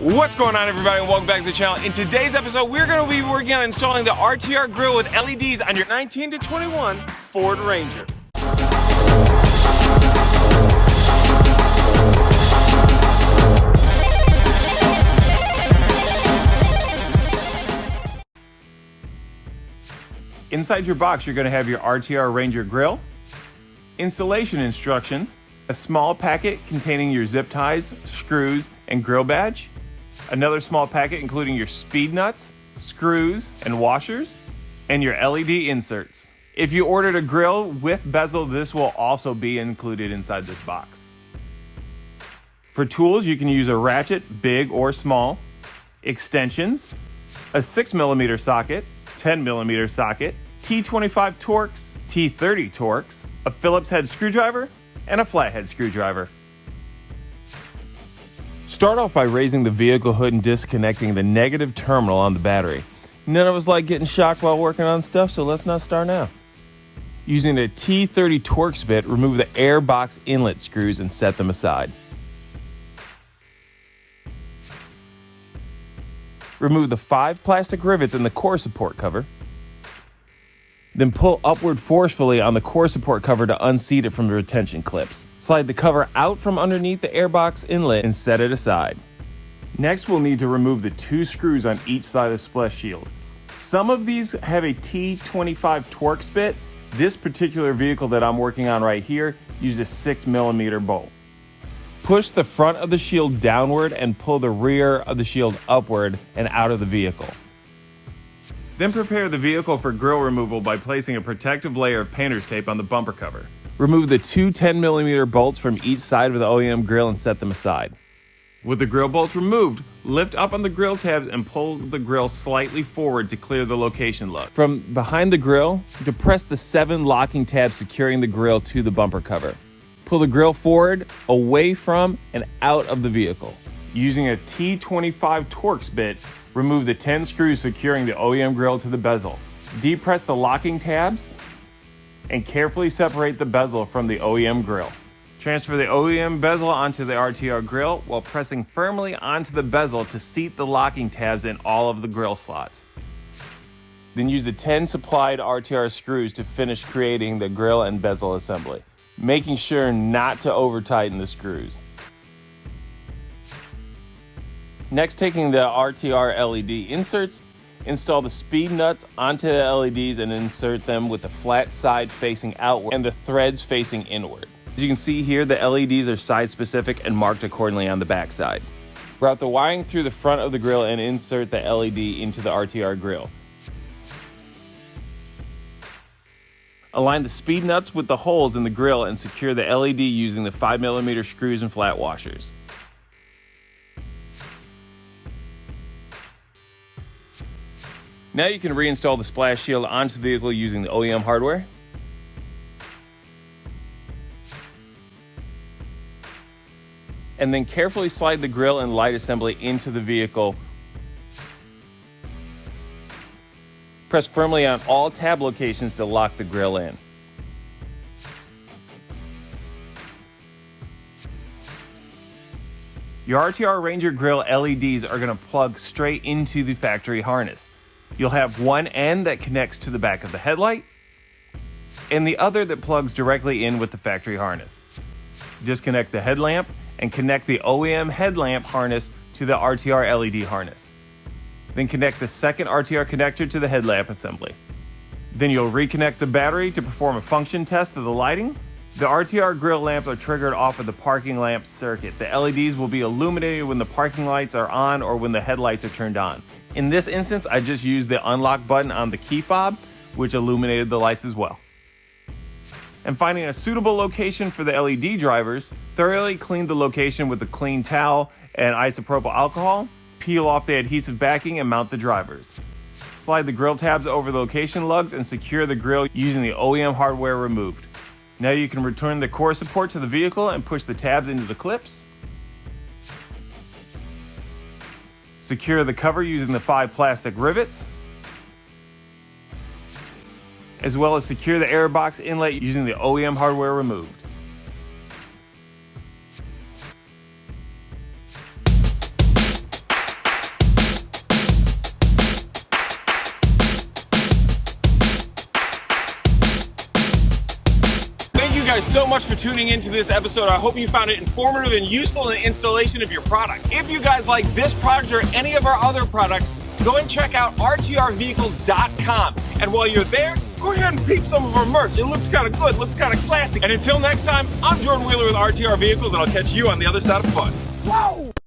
What's going on, everybody, and welcome back to the channel. In today's episode, we're going to be working on installing the RTR Grille with LEDs on your 19 to 21 Ford Ranger. Inside your box, you're going to have your RTR Ranger Grille, installation instructions, a small packet containing your zip ties, screws, and Grille Badge, another small packet including your speed nuts, screws, and washers, and your LED inserts. If you ordered a grille with bezel, this will also be included inside this box. For tools, you can use a ratchet, big or small, extensions, a 6mm socket, 10mm socket, T25 Torx, T30 Torx, a Phillips head screwdriver, and a flathead screwdriver. Start off by raising the vehicle hood and disconnecting the negative terminal on the battery. None of us like getting shocked while working on stuff, so let's not start now. Using a T30 Torx bit, remove the air box inlet screws and set them aside. Remove the 5 plastic rivets in the core support cover. Then pull upward forcefully on the core support cover to unseat it from the retention clips. Slide the cover out from underneath the airbox inlet and set it aside. Next, we'll need to remove the 2 screws on each side of the splash shield. Some of these have a T25 Torx bit. This particular vehicle that I'm working on right here uses a 6mm bolt. Push the front of the shield downward and pull the rear of the shield upward and out of the vehicle. Then prepare the vehicle for grille removal by placing a protective layer of painter's tape on the bumper cover. Remove the 2 10mm bolts from each side of the OEM grille and set them aside. With the grille bolts removed, lift up on the grille tabs and pull the grille slightly forward to clear the location lug. From behind the grille, depress the 7 locking tabs securing the grille to the bumper cover. Pull the grille forward, away from, and out of the vehicle. Using a T25 Torx bit, remove the 10 screws securing the OEM grille to the bezel. Depress the locking tabs and carefully separate the bezel from the OEM grille. Transfer the OEM bezel onto the RTR grille while pressing firmly onto the bezel to seat the locking tabs in all of the grille slots. Then use the 10 supplied RTR screws to finish creating the grille and bezel assembly, making sure not to over-tighten the screws. Next, taking the RTR LED inserts, install the speed nuts onto the LEDs and insert them with the flat side facing outward and the threads facing inward. As you can see here, the LEDs are side specific and marked accordingly on the back side. Route the wiring through the front of the grille and insert the LED into the RTR grille. Align the speed nuts with the holes in the grille and secure the LED using the 5mm screws and flat washers. Now you can reinstall the splash shield onto the vehicle using the OEM hardware. And then carefully slide the grille and light assembly into the vehicle. Press firmly on all tab locations to lock the grille in. Your RTR Ranger Grille LEDs are going to plug straight into the factory harness. You'll have one end that connects to the back of the headlight and the other that plugs directly in with the factory harness. Disconnect the headlamp and connect the OEM headlamp harness to the RTR LED harness. Then connect the second RTR connector to the headlamp assembly. Then you'll reconnect the battery to perform a function test of the lighting. The RTR grille lamps are triggered off of the parking lamp circuit. The LEDs will be illuminated when the parking lights are on or when the headlights are turned on. In this instance, I just used the unlock button on the key fob, which illuminated the lights as well. And finding a suitable location for the LED drivers, thoroughly clean the location with a clean towel and isopropyl alcohol, peel off the adhesive backing and mount the drivers. Slide the grille tabs over the location lugs and secure the grille using the OEM hardware removed. Now you can return the core support to the vehicle and push the tabs into the clips. Secure the cover using the 5 plastic rivets, as well as secure the airbox inlet using the OEM hardware removed. you guys so much for tuning into this episode. I hope you found it informative and useful in the installation of your product. If you guys like this product or any of our other products, go and check out rtrvehicles.com. And while you're there, go ahead and peep some of our merch. It looks kind of good, looks kind of classy. And until next time, I'm Jordan Wheeler with RTR Vehicles, and I'll catch you on the other side of fun. Whoa!